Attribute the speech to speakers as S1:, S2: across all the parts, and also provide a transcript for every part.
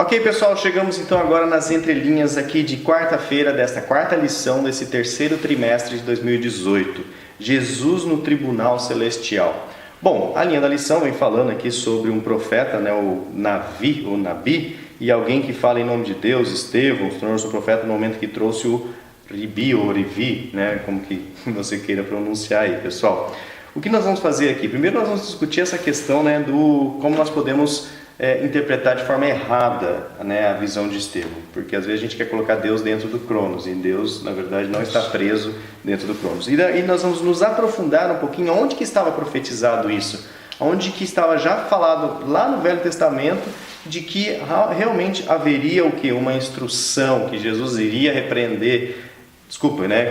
S1: Ok, pessoal, chegamos então agora nas entrelinhas aqui de quarta-feira, desta quarta lição desse terceiro trimestre de 2018. Jesus no Tribunal Celestial. Bom, a linha da lição vem falando aqui sobre um profeta, o Nabi, e alguém que fala em nome de Deus, Estevão, tornou-se um profeta no momento que trouxe o Ribi ou Rivi, como que você queira pronunciar aí, pessoal. O que nós vamos fazer aqui? Primeiro nós vamos discutir essa questão do como nós podemos interpretar de forma errada a visão de Estevão, porque às vezes a gente quer colocar Deus dentro do Cronos, e Deus na verdade não está preso dentro do Cronos. E daí nós vamos nos aprofundar um pouquinho onde que estava profetizado isso, onde que estava já falado lá no Velho Testamento de que realmente haveria uma instrução, que Jesus iria repreender,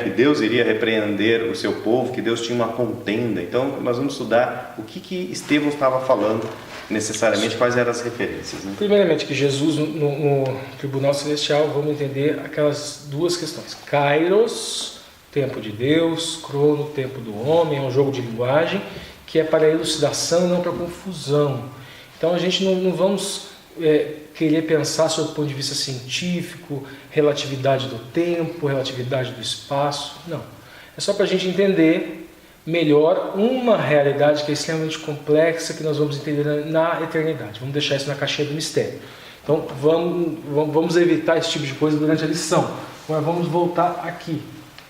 S1: que Deus iria repreender o seu povo, que Deus tinha uma contenda. Então nós vamos estudar o que Estevão estava falando necessariamente, quais eram as referências.
S2: Primeiramente, que Jesus no Tribunal Celestial, vamos entender aquelas duas questões. Kairos, tempo de Deus, crono, tempo do homem, é um jogo de linguagem que é para elucidação, não para confusão. Então a gente não vamos querer pensar sob o ponto de vista científico, relatividade do tempo, relatividade do espaço, não. É só para a gente entender melhor uma realidade que é extremamente complexa, que nós vamos entender na eternidade. Vamos deixar isso na caixinha do mistério. Então vamos evitar esse tipo de coisa durante a lição. Agora vamos voltar aqui,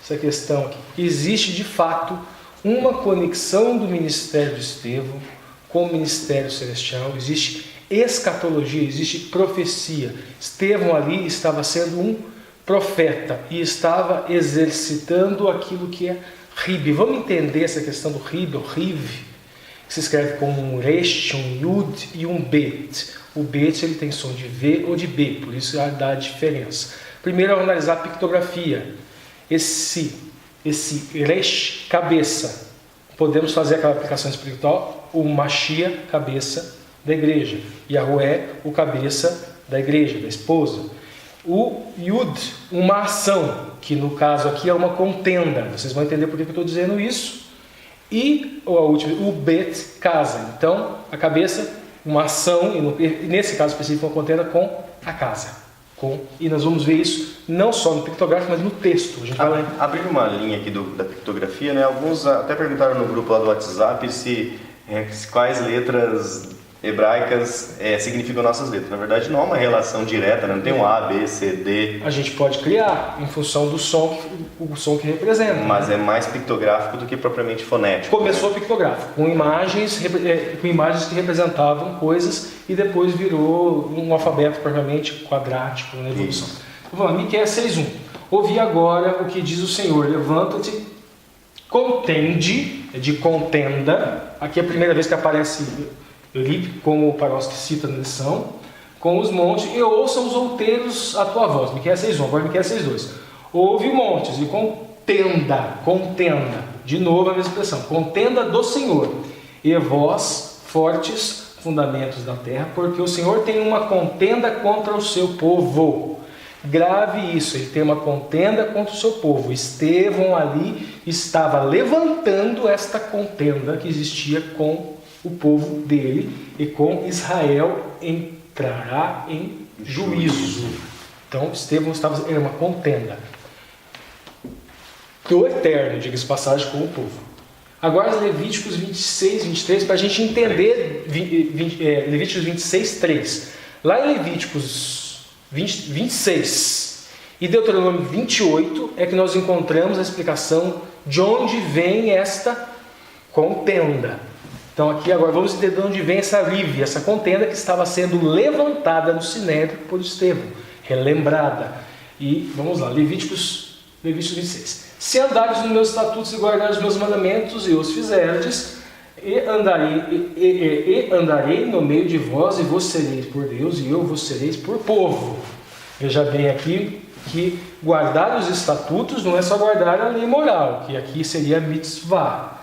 S2: essa questão aqui. Existe de fato uma conexão do ministério de Estevão com o ministério celestial, existe escatologia, existe profecia. Estevão ali estava sendo um profeta e estava exercitando aquilo que é Rib. Vamos entender essa questão do Rib, ou Riv, que se escreve como um Resh, um Yud e um Bet. O Bet ele tem som de V ou de B, por isso dá a diferença. Primeiro, vamos analisar a pictografia. Esse Resh, cabeça. Podemos fazer aquela aplicação espiritual, o Machia, cabeça da igreja. Yahué, o cabeça da igreja, da esposa. O Yud, uma ação, que no caso aqui é uma contenda. Vocês vão entender por que eu estou dizendo isso. E o Bet, casa. Então, a cabeça, uma ação, e nesse caso específico, uma contenda com a casa. E nós vamos ver isso não só no pictográfico, mas no texto. A gente vai
S1: abrir uma linha aqui da pictografia, Alguns até perguntaram no grupo lá do WhatsApp quais letras hebraicas significam nossas letras. Na verdade não há uma relação direta, não tem um A, B, C, D.
S2: A gente pode criar em função do som, o som que representa.
S1: Mas é mais pictográfico do que propriamente fonético.
S2: Começou pictográfico, com imagens que representavam coisas e depois virou um alfabeto propriamente quadrático na evolução. Então, vamos lá, Miqueias 6:1. Ouvi agora o que diz o Senhor, levanta-te, contende, de contenda. Aqui é a primeira vez que aparece como o Paroski cita na lição, com os montes, e ouçam os outeiros a tua voz. Miqueias 6:1, agora Miqueias 6:2. Ouve montes e contenda, de novo a mesma expressão, contenda do Senhor, e vós, fortes fundamentos da terra, porque o Senhor tem uma contenda contra o seu povo. Grave isso, ele tem uma contenda contra o seu povo. Estevão ali estava levantando esta contenda que existia com o povo dele, e com Israel entrará em juízo. Então Estevão era uma contenda do Eterno, diga-se passagem, com o povo. Agora Levíticos 26, 23, para a gente entender Levíticos 26, 3. Lá em Levíticos 26 e Deuteronômio 28 é que nós encontramos a explicação de onde vem esta contenda. Então aqui agora vamos entender de onde vem essa rive, essa contenda que estava sendo levantada no Sinédrio por Estevão, relembrada. E vamos lá, Levíticos 26. Se andares nos meus estatutos e guardares os meus mandamentos e os fizerdes, e andarei no meio de vós, e vos sereis por Deus, e eu vos sereis por povo. Veja bem aqui que guardar os estatutos não é só guardar a lei moral, que aqui seria mitzvah.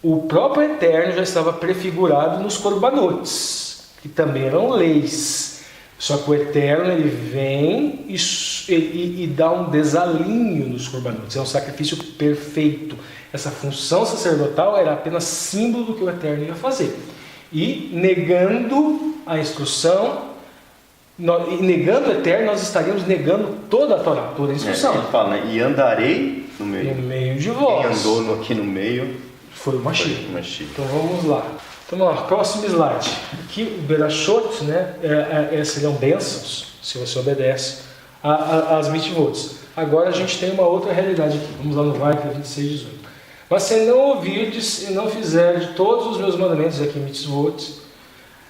S2: O próprio Eterno já estava prefigurado nos corbanotes, que também eram leis. Só que o Eterno ele vem e dá um desalinho nos corbanotes. É um sacrifício perfeito. Essa função sacerdotal era apenas símbolo do que o Eterno ia fazer. E negando a instrução, E negando o eterno, nós estaríamos negando toda a Torá, toda a instrução.
S1: Ele fala, né? E andarei no meio.
S2: No meio de vós.
S1: Quem andou aqui no meio
S2: foi o Mashiach.
S1: foi o Mashiach.
S2: Então vamos lá. Então vamos lá, próximo slide. Aqui o Berachot, né, seriam bênçãos, se você obedece às mitzvot. Agora a gente tem uma outra realidade aqui. Vamos lá no Vaikra 26, 18. Mas se não ouvirdes e não fizerdes todos os meus mandamentos, aqui mitzvot,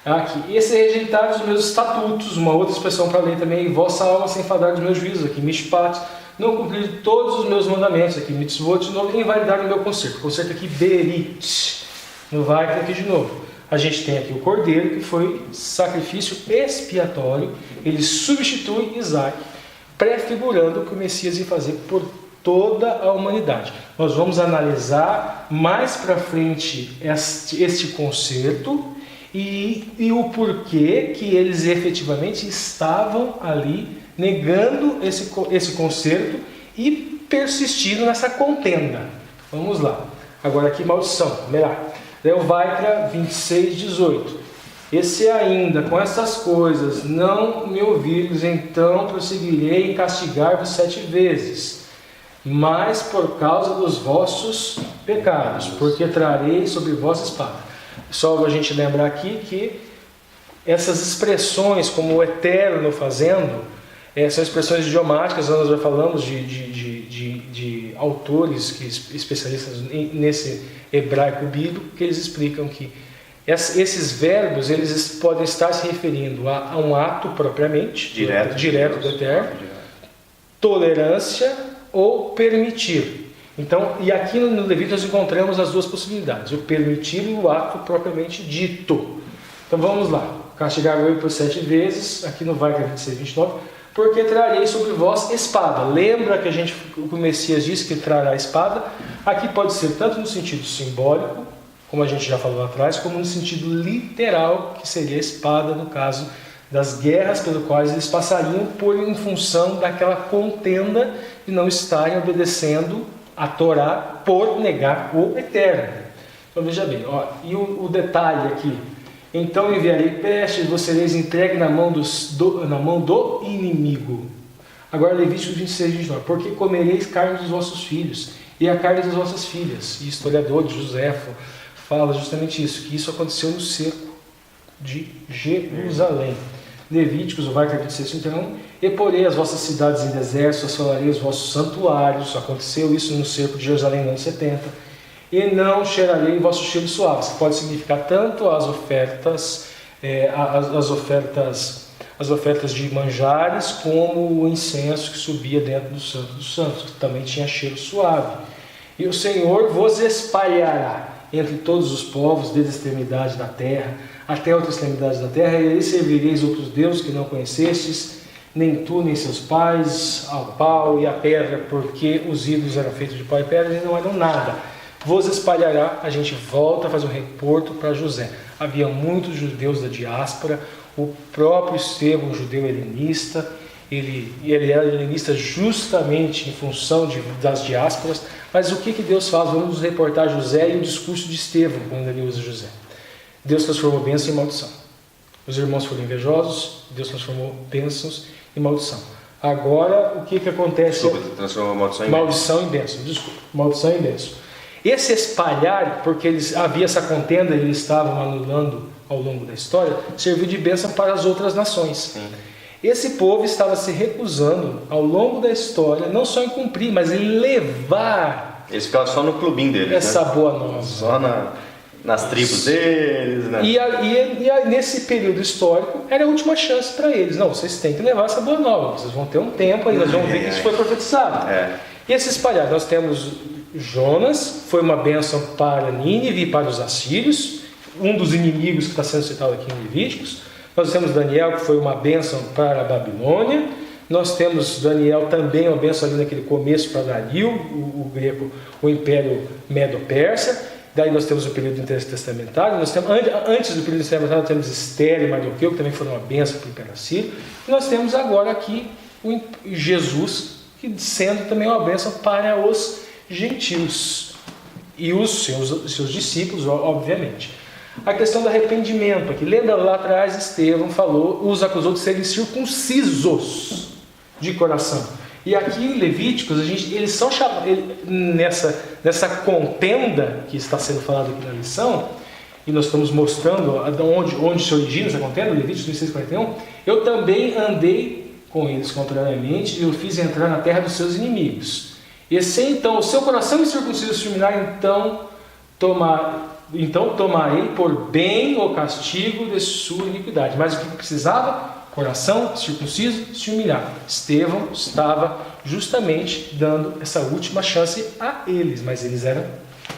S2: aqui, e se rejeitardes os meus estatutos, uma outra expressão para ler também, e vossa alma se enfadar dos meus juízos, aqui mishpat, não cumprir todos os meus mandamentos, aqui mitzvot, de novo, invalidar o meu conserto. Conserto aqui berit, no Vaikra aqui de novo. A gente tem aqui o cordeiro, que foi sacrifício expiatório, ele substitui Isaac, prefigurando o que o Messias ia fazer por toda a humanidade. Nós vamos analisar mais para frente este concerto e o porquê que eles efetivamente estavam ali negando esse concerto e persistindo nessa contenda. Vamos lá. Agora aqui maldição. Melhor. O Vaikra 26, 18. E se ainda com essas coisas não me ouvirdes, então prosseguirei em castigar-vos 7 vezes, mas por causa dos vossos pecados, porque trarei sobre vós espada. Só a gente lembrar aqui que essas expressões, como o eterno fazendo, são expressões idiomáticas. Nós já falamos de autores, especialistas nesse hebraico bíblico, que eles explicam que esses verbos eles podem estar se referindo a um ato propriamente, direto do eterno, tolerância ou permitir. Então, e aqui no Levítico nós encontramos as duas possibilidades, o permitir e o ato propriamente dito. Então vamos lá, castigar-vos por 7 vezes, aqui no Vaikra 26, 29, porque trarei sobre vós espada. Lembra que o Messias disse que trará espada? Aqui pode ser tanto no sentido simbólico, como a gente já falou lá atrás, como no sentido literal, que seria a espada no caso das guerras pelas quais eles passariam em função daquela contenda de não estarem obedecendo a Torá por negar o eterno. Então veja bem, e o detalhe aqui, então enviarei pestes, vos sereis entregues na mão do inimigo. Agora Levítico 26, 29, porque comereis carne dos vossos filhos e a carne das vossas filhas. E historiador Joséfo fala justamente isso, que isso aconteceu no cerco de Jerusalém. Levíticos, o Vaikra 26, 31, e porei as vossas cidades em deserto, assolarei os vossos santuários. Aconteceu isso no cerco de Jerusalém no ano 70. E não cheirarei o vosso cheiro suave. Isso pode significar tanto as ofertas de manjares, como o incenso que subia dentro do Santo dos Santos, que também tinha cheiro suave. E o Senhor vos espalhará entre todos os povos, desde a extremidade da terra até a outra extremidade da terra, e aí servireis outros deuses que não conhecestes, nem tu nem seus pais, ao pau e à pedra, porque os ídolos eram feitos de pau e pedra e não eram nada. Vos espalhará. A gente volta a fazer um reporto para José. Havia muitos judeus da diáspora, o próprio Estevão, um judeu helenista, ele era helenista justamente em função das diásporas. Mas o que Deus faz? Vamos nos reportar José e o discurso de Estevão, quando ele usa José. Deus transformou bênção em maldição. Os irmãos foram invejosos, Deus transformou bênçãos em maldição. Agora, o que acontece?
S1: Desculpa, transformou
S2: maldição em bênção. Desculpa, maldição em bênção. Esse espalhar, porque havia essa contenda e eles estavam anulando ao longo da história, serviu de bênção para as outras nações. Sim. Esse povo estava se recusando ao longo da história, não só em cumprir, mas em levar.
S1: Eles ficavam só no clubinho deles.
S2: Essa boa nova.
S1: Só nas tribos deles, né?
S2: E nesse período histórico era a última chance para eles. Não, vocês têm que levar essa boa nova. Vocês vão ter um tempo aí, nós vamos ver que isso foi profetizado. E esse espalhar, nós temos Jonas, foi uma bênção para Nínive e para os assírios, um dos inimigos que está sendo citado aqui em Levíticos. Nós temos Daniel, que foi uma bênção para a Babilônia. Nós temos Daniel também, uma bênção ali naquele começo para Dario, o grego, o Império Medo-Persa. Daí nós temos o período intertestamentário. Nós temos, antes do período intertestamentário, nós temos Esther e Mardoqueu, que também foram uma bênção para o Império Assírio. E nós temos agora aqui Jesus, que sendo também uma bênção para os gentios e os seus discípulos, obviamente. a questão do arrependimento. Aqui, lembra lá atrás, Estevão falou, os acusou de serem circuncisos de coração. E aqui em Levíticos, eles são chamados, nessa contenda que está sendo falado aqui na lição, e nós estamos mostrando onde se origina essa contenda, Levíticos 26:41, eu também andei com eles contrariamente, e eu fiz entrar na terra dos seus inimigos. E se então o seu coração incircunciso se humilhar, então tomarei por bem o castigo de sua iniquidade. Mas o que precisava? Coração circunciso, se humilhar. Estevão estava justamente dando essa última chance a eles, mas eles eram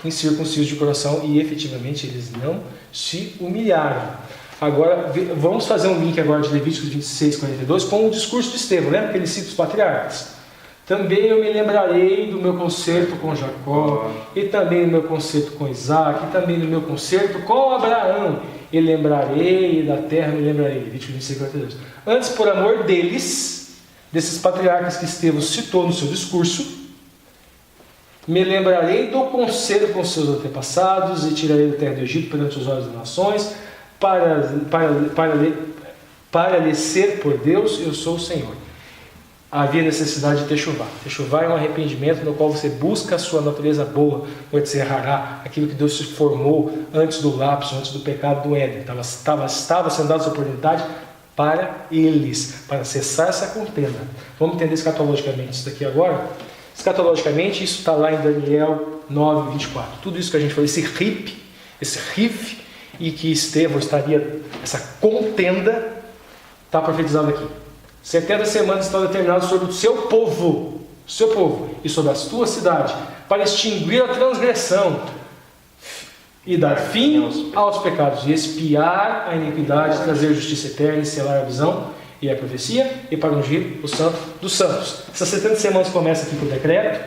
S2: incircuncisos de coração e efetivamente eles não se humilharam. Agora, vamos fazer um link agora de Levíticos 26:42 com o discurso de Estevão, lembra que ele cita os patriarcas? Também eu me lembrarei do meu concerto com Jacó, e também do meu concerto com Isaac, e também do meu concerto com Abraão, e lembrarei da terra, me lembrarei. Levíticos 26:42. Antes, por amor desses patriarcas que Estevão citou no seu discurso, me lembrarei do concerto com seus antepassados, e tirarei da terra do Egito perante os olhos das nações, para lhe ser por Deus, eu sou o Senhor. Havia necessidade de techuvá. Techuvá é um arrependimento no qual você busca a sua natureza boa, o etzerará, aquilo que Deus se formou antes do lapso, antes do pecado do Éden. Estava sendo dada essa oportunidade para eles, para cessar essa contenda. Vamos entender escatologicamente isso daqui agora? Escatologicamente, isso está lá em Daniel 9:24. Tudo isso que a gente falou, esse rif, e que Estevão estaria, essa contenda, está profetizado aqui. 70 semanas estão determinadas sobre o seu povo, e sobre a tua cidade, para extinguir a transgressão e dar fim aos pecados, e expiar a iniquidade, trazer justiça eterna e selar a visão e a profecia, e para ungir o santo dos santos. Essas 70 semanas começam aqui por decreto,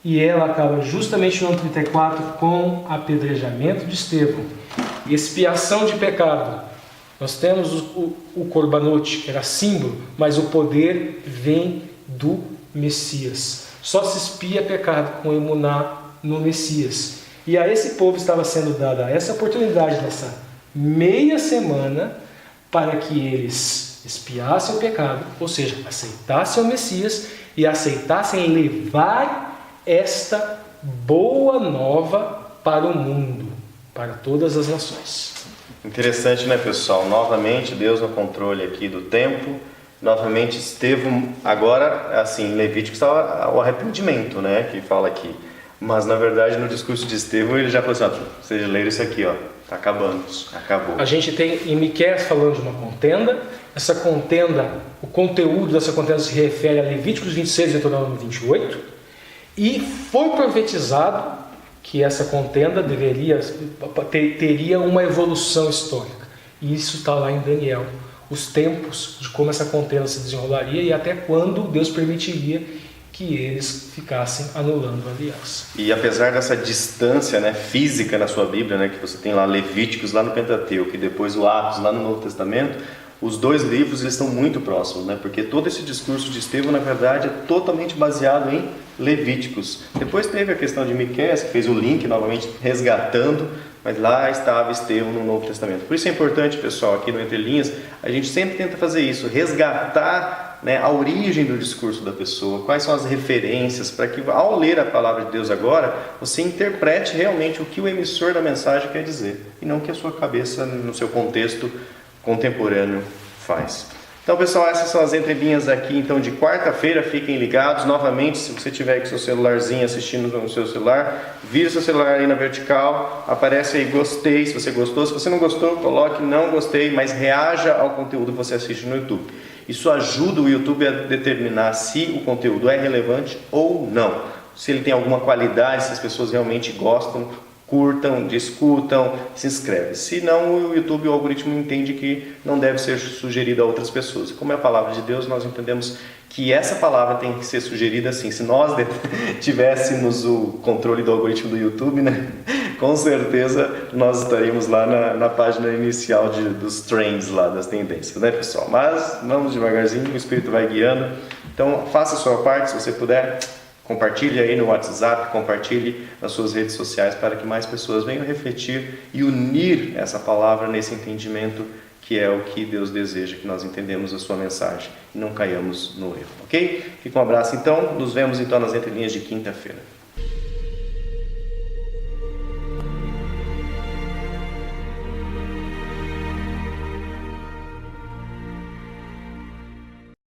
S2: e ela acaba justamente no ano 34 com apedrejamento de Estevão e expiação de pecado. Nós temos o Corbanote, que era símbolo, mas o poder vem do Messias. Só se expia pecado com emuná no Messias. E a esse povo estava sendo dada essa oportunidade nessa meia semana para que eles expiassem o pecado, ou seja, aceitassem o Messias e aceitassem levar esta boa nova para o mundo, para todas as nações.
S1: Interessante, né, pessoal? Novamente, Deus no controle aqui do tempo. Novamente, Estevão, agora, assim, Levítico está o arrependimento, né, que fala aqui. Mas, na verdade, no discurso de Estevão, ele já falou assim, vocês leram isso aqui, está acabando, acabou.
S2: A gente tem em Miqueias falando de uma contenda. Essa contenda, o conteúdo dessa contenda se refere a Levíticos 26 e Deuteronômio 28. E foi profetizado que essa contenda teria uma evolução histórica. E isso está lá em Daniel. Os tempos de como essa contenda se desenrolaria e até quando Deus permitiria que eles ficassem anulando a aliança.
S1: E apesar dessa distância, né, física na sua Bíblia, né, que você tem lá Levíticos lá no Pentateuco e depois o Atos lá no Novo Testamento, os dois livros eles estão muito próximos, né, porque todo esse discurso de Estevão, na verdade, é totalmente baseado em Levíticos. Depois teve a questão de Miqueias, que fez o link novamente resgatando, mas lá estava Estevão no Novo Testamento. Por isso é importante, pessoal, aqui no Entre Linhas, a gente sempre tenta fazer isso, resgatar, né, a origem do discurso da pessoa, quais são as referências, para que ao ler a palavra de Deus agora, você interprete realmente o que o emissor da mensagem quer dizer, e não o que a sua cabeça, no seu contexto contemporâneo, faz. Então, pessoal, essas são as entrelinhas aqui, então, de quarta-feira. Fiquem ligados. Novamente, se você tiver com seu celularzinho assistindo no seu celular, vira seu celular aí na vertical, aparece aí gostei, se você gostou. Se você não gostou, coloque não gostei, mas reaja ao conteúdo que você assiste no YouTube. Isso ajuda o YouTube a determinar se o conteúdo é relevante ou não. Se ele tem alguma qualidade, se as pessoas realmente gostam, curtam, discutam, se inscreve. Se não, o YouTube, o algoritmo entende que não deve ser sugerido a outras pessoas. Como é a palavra de Deus, nós entendemos que essa palavra tem que ser sugerida assim. Se nós tivéssemos o controle do algoritmo do YouTube, né, com certeza nós estaríamos lá na página inicial dos trends lá, das tendências, né, pessoal? Mas vamos devagarzinho, o Espírito vai guiando. Então, faça a sua parte, se você puder. Compartilhe aí no WhatsApp, compartilhe nas suas redes sociais para que mais pessoas venham refletir e unir essa palavra nesse entendimento que é o que Deus deseja, que nós entendemos a sua mensagem e não caiamos no erro, ok? Fica um abraço então, nos vemos então nas entrelinhas de quinta-feira.